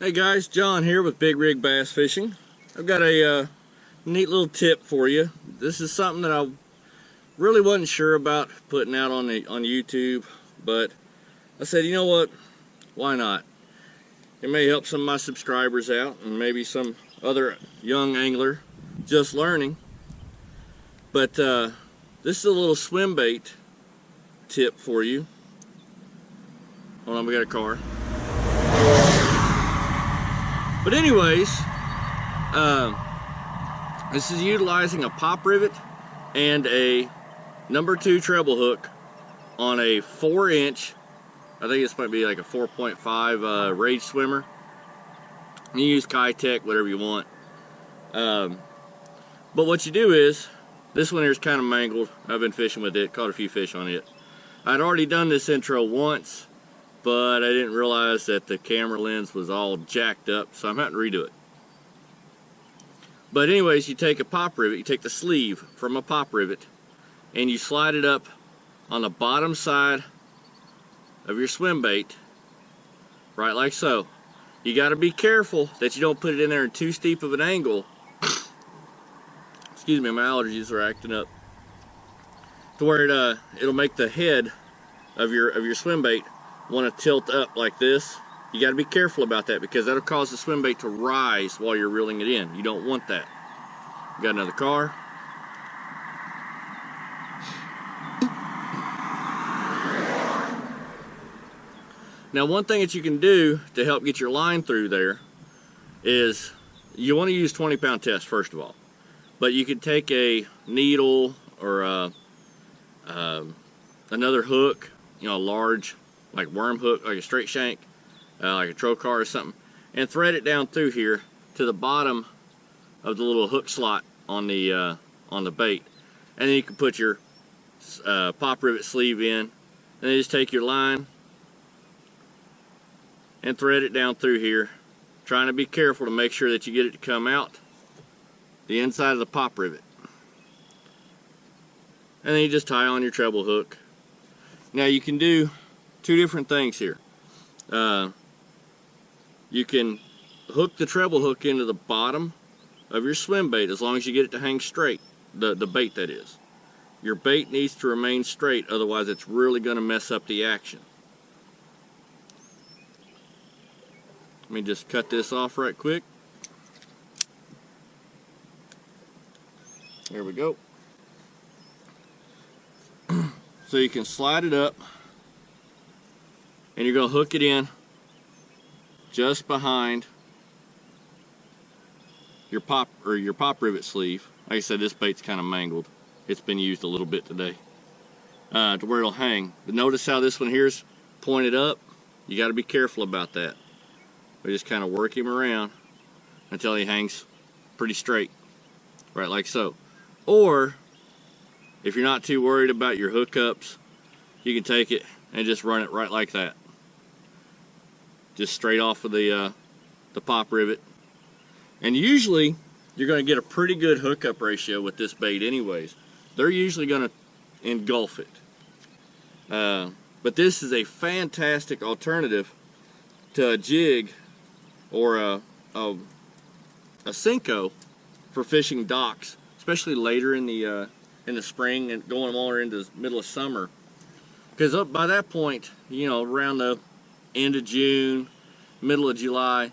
Hey guys, John here with Big Rig Bass Fishing. I've got a neat little tip for you. This is something that I really wasn't sure about putting out on YouTube, but I said, you know what, why not? It may help some of my subscribers out and maybe some other young angler just learning. But this is a little swim bait tip for you. Hold on, we got a car. But anyways, this is utilizing a pop rivet and a number 2 treble hook on a 4-inch, I think this might be like a 4.5 Rage swimmer. You use Kitech, whatever you want. But what you do is, this one here is kind of mangled. I've been fishing with it, caught a few fish on it. I'd already done this intro once, but I didn't realize that the camera lens was all jacked up, so I'm having to redo it. But anyways, you take a pop rivet, you take the sleeve from a pop rivet, and you slide it up on the bottom side of your swim bait, right like so. You got to be careful that you don't put it in there in too steep of an angle. Excuse me, my allergies are acting up. To where it'll make the head of your swim bait want to tilt up like this. You got to be careful about that because that'll cause the swim bait to rise while you're reeling it in. You don't want that. Got another car. Now, one thing that you can do to help get your line through there is you want to use 20-pound test first of all, but you could take a needle or another hook, you know, a large like worm hook, like a straight shank, like a trocar or something, and thread it down through here to the bottom of the little hook slot on the bait, and then you can put your pop rivet sleeve in, and then just take your line and thread it down through here, trying to be careful to make sure that you get it to come out the inside of the pop rivet, and then you just tie on your treble hook. Now you can do two different things here. You can hook the treble hook into the bottom of your swim bait as long as you get it to hang straight, the bait that is. Your bait needs to remain straight, otherwise it's really going to mess up the action. Let me just cut this off right quick. There we go. So you can slide it up, and you're going to hook it in just behind your pop rivet sleeve. Like I said, this bait's kind of mangled. It's been used a little bit today, to where it'll hang. But notice how this one here's pointed up. You got to be careful about that. We just kind of work him around until he hangs pretty straight, right like so. Or if you're not too worried about your hookups, you can take it and just run it right like that, just straight off of the pop rivet. And usually you're going to get a pretty good hookup ratio with this bait anyways. They're usually going to engulf it. But this is a fantastic alternative to a jig or a Senko for fishing docks, especially later in the spring and going more into the middle of summer. Because up by that point, you know, around the end of June, middle of July,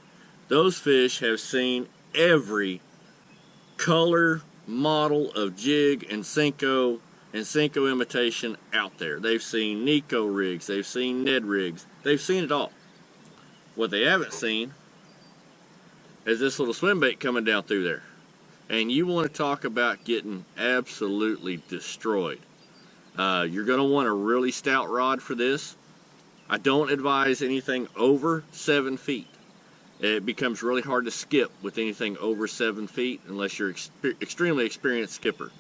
those fish have seen every color, model of jig and Senko imitation out there. They've seen Nico rigs, they've seen Ned rigs, they've seen it all. What they haven't seen is this little swim bait coming down through there. And you want to talk about getting absolutely destroyed. You're going to want a really stout rod for this. I don't advise anything over 7 feet. It becomes really hard to skip with anything over 7 feet unless you're extremely experienced skipper.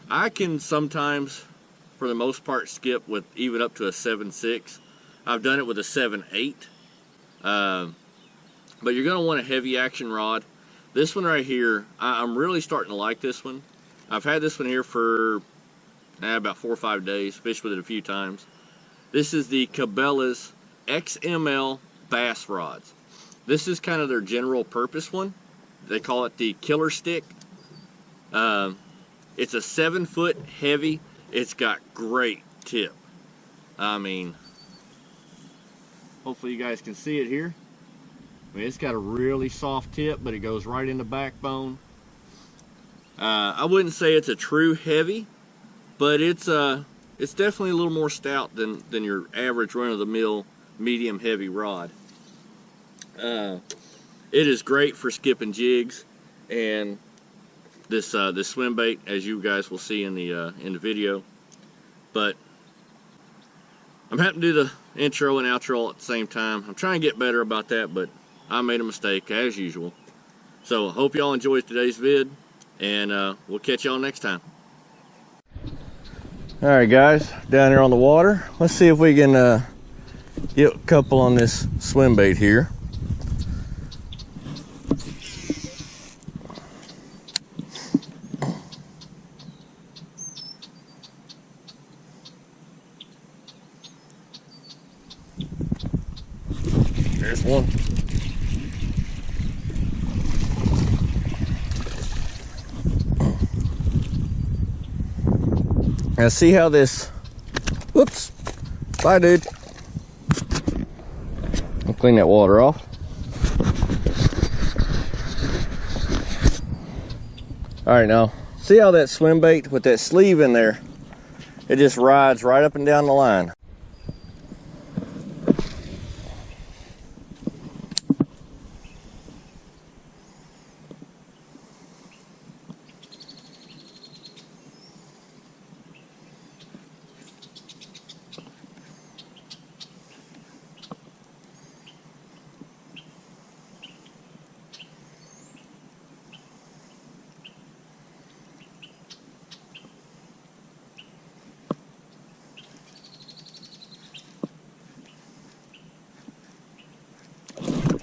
I can sometimes, for the most part, skip with even up to a 7.6. I've done it with a 7.8. But you're going to want a heavy action rod. This one right here, I'm really starting to like this one. I've had this one here for about 4 or 5 days, fished with it a few times. This is the Cabela's XML bass rods. This is kind of their general purpose one. They call it the killer stick. It's a 7-foot heavy. It's got great tip. I mean, hopefully you guys can see it here. I mean, it's got a really soft tip, but it goes right in the backbone. I wouldn't say it's a true heavy, but it's definitely a little more stout than your average run-of-the-mill medium heavy rod. It is great for skipping jigs, and this swim bait, as you guys will see in the video. But I'm having to do the intro and outro all at the same time. I'm trying to get better about that, but I made a mistake as usual. So I hope y'all enjoyed today's vid, and we'll catch y'all next time. All right, guys, down here on the water. Let's see if we can get a couple on this swim bait here. There's one. Now see how this, whoops, bye dude. I'll clean that water off. All right, now see how that swim bait with that sleeve in there, it just rides right up and down the line.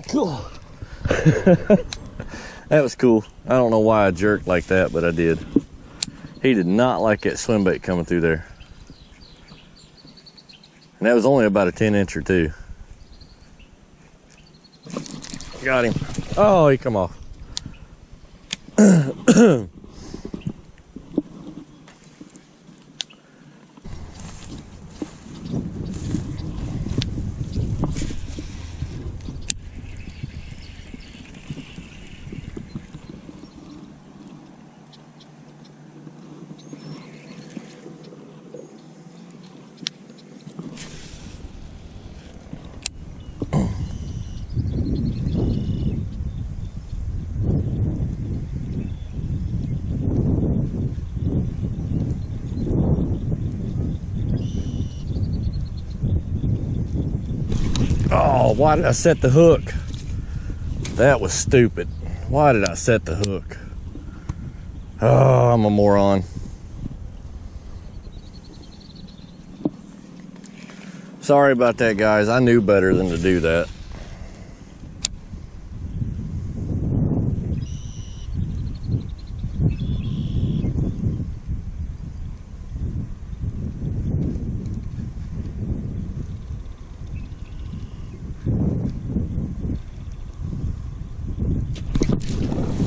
Cool. That was cool. I don't know why I jerked like that, but I did. He did not like that swim bait coming through there. And that was only about a 10-incher too. Got him. Oh, he come off. Oh, why did I set the hook? That was stupid. Why did I set the hook? Oh, I'm a moron. Sorry about that, guys. I knew better than to do that.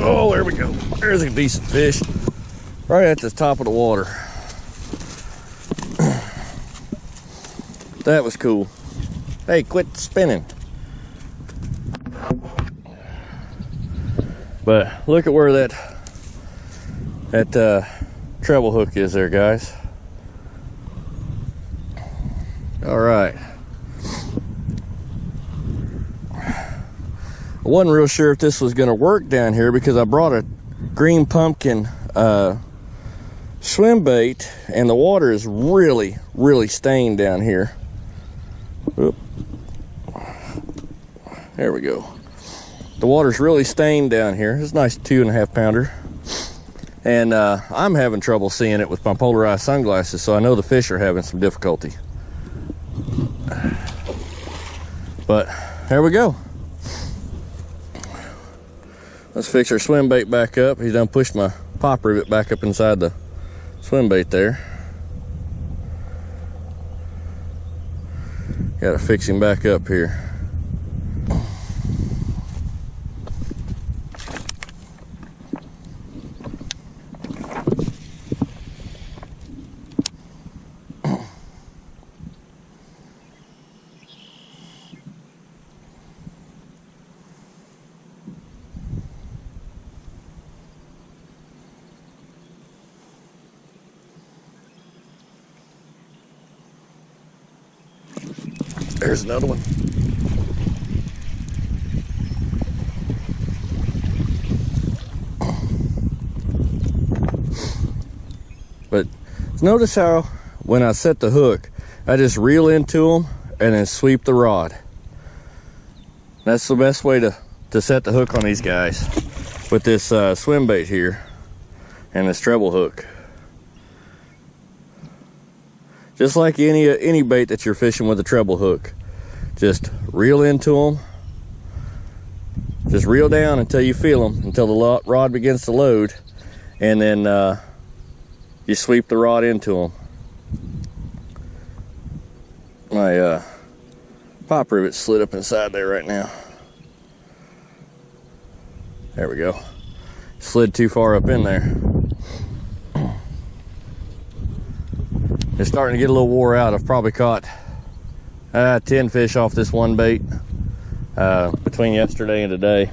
Oh, there we go. There's a decent fish right at the top of the water. That was cool. Hey, quit spinning. But look at where that treble hook is there, guys. All right. I wasn't real sure if this was going to work down here because I brought a green pumpkin swim bait, and the water is really, really stained down here. Oop. There we go. The water's really stained down here. It's a nice 2.5 pounder. And I'm having trouble seeing it with my polarized sunglasses, so I know the fish are having some difficulty. But there we go. Let's fix our swim bait back up. He's done pushed my pop rivet back up inside the swim bait there. Gotta fix him back up here. There's another one. But notice how when I set the hook, I just reel into them and then sweep the rod. That's the best way to set the hook on these guys with this swim bait here and this treble hook. Just like any bait that you're fishing with a treble hook, just reel into them. Just reel down until you feel them, until the rod begins to load, and then you sweep the rod into them. My pop rivet slid up inside there right now. There we go. Slid too far up in there. It's starting to get a little wore out. I've probably caught 10 fish off this one bait between yesterday and today.